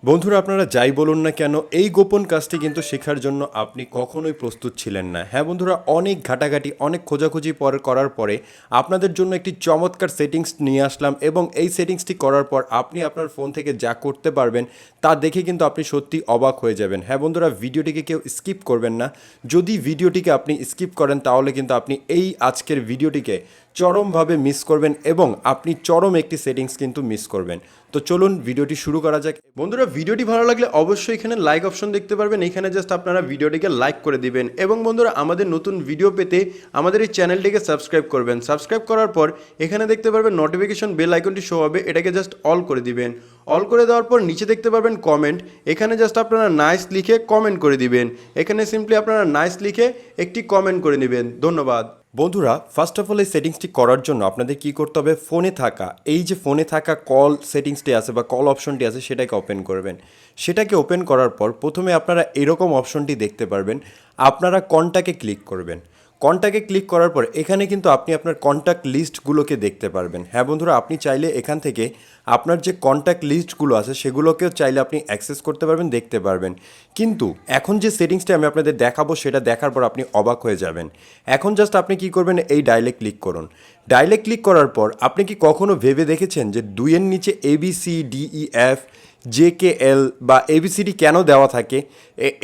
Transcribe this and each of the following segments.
বন্ধুরা আপনারা যাই বলুন না কেন এই গোপন কাজটি কিন্তু শেখার জন্য আপনি কখনোই প্রস্তুত ছিলেন না। হ্যাঁ বন্ধুরা, অনেক ঘাটাঘাটি অনেক খোঁজাখুঁজি করার পরে আপনাদের জন্য একটি চমৎকার সেটিংস নিয়ে আসলাম এবং এই সেটিংসটি করার পর আপনি আপনার ফোন থেকে যা করতে পারবেন তা দেখে কিন্তু আপনি সত্যি অবাক হয়ে যাবেন। হ্যাঁ বন্ধুরা, ভিডিওটিকে কেউ স্কিপ করবেন না। যদি ভিডিওটিকে আপনি স্কিপ করেন তাহলে কিন্তু আপনি এই আজকের ভিডিওটিকে চরমভাবে মিস করবেন এবং আপনি চরম একটি সেটিংস কিন্তু মিস করবেন। তো চলুন ভিডিওটি শুরু করা যাক। বন্ধুরা, ভিডিওটি ভালো লাগলে অবশ্যই এখানে লাইক অপশন দেখতে পারবেন, এখানে জাস্ট আপনারা ভিডিওটিকে লাইক করে দিবেন এবং বন্ধুরা আমাদের নতুন ভিডিও পেতে আমাদের এই চ্যানেলটিকে সাবস্ক্রাইব করবেন। সাবস্ক্রাইব করার পর এখানে দেখতে পারবেন নোটিফিকেশন বেল আইকনটি শো হবে, এটাকে জাস্ট অল করে দিবেন। অল করে দেওয়ার পর নিচে দেখতে পারবেন কমেন্ট, এখানে জাস্ট আপনারা নাইস লিখে কমেন্ট করে দিবেন। এখানে সিম্পলি আপনারা নাইস লিখে একটি কমেন্ট করে নেবেন। ধন্যবাদ। বন্ধুরা, ফার্স্ট অফ অল এই সেটিংসটি করার জন্য আপনাদের কী করতে হবে, ফোনে থাকা এই যে ফোনে থাকা কল সেটিংসটি আছে বা কল অপশনটি আছে সেটাকে ওপেন করবেন। সেটাকে ওপেন করার পর প্রথমে আপনারা এরকম অপশনটি দেখতে পারবেন, আপনারা কন্ট্যাক্টে ক্লিক করবেন। কন্ট্যাক্টে ক্লিক করার পর এখানে কিন্তু আপনি আপনার কন্ট্যাক্ট লিস্টগুলোকে দেখতে পারবেন। হ্যাঁ বন্ধুরা, আপনি চাইলে এখান থেকে আপনার যে কন্ট্যাক্ট লিস্টগুলো আছে সেগুলোকেও চাইলে আপনি অ্যাক্সেস করতে পারবেন, দেখতে পারবেন। কিন্তু এখন যে সেটিংসটা আমি আপনাদের দেখাবো সেটা দেখার পর আপনি অবাক হয়ে যাবেন। এখন জাস্ট আপনি কি করবেন, এই ডায়ালে ক্লিক করুন। ডায়ালে ক্লিক করার পর আপনি কি কখনো ভেবে দেখেছেন যে 2 এর নিচে ABCDEF JKL বা ABCD কেন দেওয়া থাকে?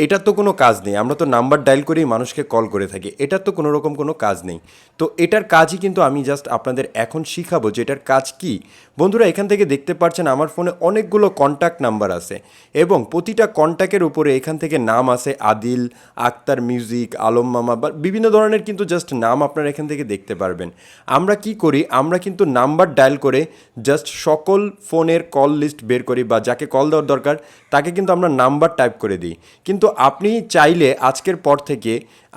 এটার তো কোনো কাজ নেই, আমরা তো নাম্বার ডায়াল করেই মানুষকে কল করে থাকি, এটার তো কোনো রকম কোনো কাজ নেই। তো এটার কাজই কিন্তু আমি জাস্ট আপনাদের এখন শিখাবো যে এটার কাজ কি। বন্ধুরা, এখান থেকে দেখতে পাচ্ছেন আমার ফোনে অনেকগুলো কন্ট্যাক্ট নাম্বার আছে এবং প্রতিটা কন্ট্যাক্টের উপরে এখান থেকে নাম আছে আদিল, আক্তার মিউজিক, আলম মামা বা বিভিন্ন ধরনের কিন্তু জাস্ট নাম আপনারা এখান থেকে দেখতে পারবেন। আমরা কি করি, আমরা কিন্তু নাম্বার ডায়াল করে জাস্ট সকল ফোনের কল লিস্ট বের করি বা যাকে কল দেওয়ার দরকার তাকে কিন্তু আমরা নাম্বার টাইপ করে দিই। কিন্তু আপনি চাইলে আজকের পর থেকে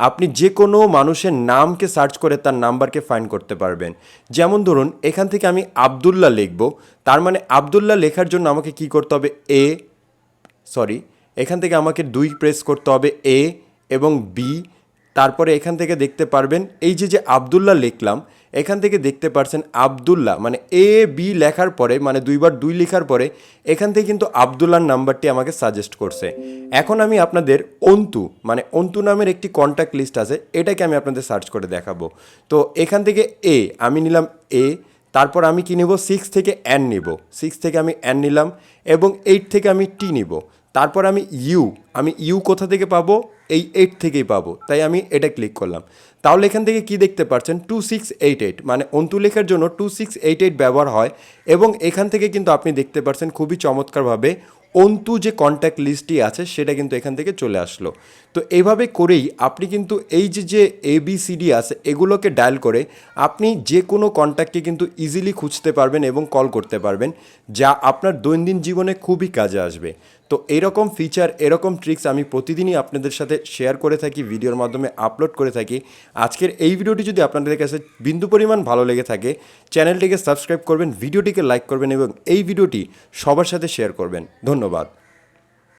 আপনি যে কোনো মানুষের নামকে সার্চ করে তার নাম্বারকে ফাইন্ড করতে পারবেন। যেমন ধরুন এখান থেকে আমি আবদুল্লাহ লিখব, তার মানে আবদুল্লাহ লেখার জন্য আমাকে কি করতে হবে, এখান থেকে আমাকে 2 প্রেস করতে হবে, A এবং B। তারপরে এখান থেকে দেখতে পারবেন এই যে আবদুল্লাহ লিখলাম, এখান থেকে দেখতে পারছেন আবদুল্লাহ মানে AB লেখার পরে মানে 2 বার 2 লেখার পরে এখান থেকে কিন্তু আবদুল্লাহর নাম্বারটি আমাকে সাজেস্ট করছে। এখন আমি আপনাদের অন্তু নামের একটি কন্ট্যাক্ট লিস্ট আছে, এটাকে আমি আপনাদের সার্চ করে দেখাবো। তো এখান থেকে আমি নিলাম A, তারপর আমি কি নেব, 6 থেকে N নিব, 6 থেকে আমি N নিলাম এবং 8 থেকে আমি T নিব। তারপর আমি ইউ কোথা থেকে পাবো, এই 8 থেকেই পাবো, তাই আমি এটা ক্লিক করলাম। তাহলে এখান থেকে কি দেখতে পাচ্ছেন, 2688 মানে অন্তু লেখার জন্য 2688 ব্যবহার হয় এবং এখান থেকে কিন্তু আপনি দেখতে পাচ্ছেন খুবই চমৎকারভাবে অন্তু যে কন্ট্যাক্ট লিস্টটি আছে সেটা কিন্তু এখান থেকে চলে আসলো। তো এইভাবে করেই আপনি কিন্তু এই যে ABCD আছে এগুলোকে ডায়াল করে আপনি যে কোনো কন্ট্যাক্টকে কিন্তু ইজিলি খুঁজতে পারবেন এবং কল করতে পারবেন, যা আপনার দৈনন্দিন জীবনে খুবই কাজে আসবে। তো এরকম ফিচার এরকম ট্রিক্স আমি প্রতিদিনই আপনাদের সাথে শেয়ার করে থাকি, ভিডিওর মাধ্যমে আপলোড করে থাকি। আজকের এই ভিডিওটি যদি আপনাদের কাছে বিন্দু পরিমাণ ভালো লেগে থাকে চ্যানেলটিকে সাবস্ক্রাইব করবেন, ভিডিওটিকে লাইক করবেন এবং এই ভিডিওটি সবার সাথে শেয়ার করবেন। ধন্যবাদ।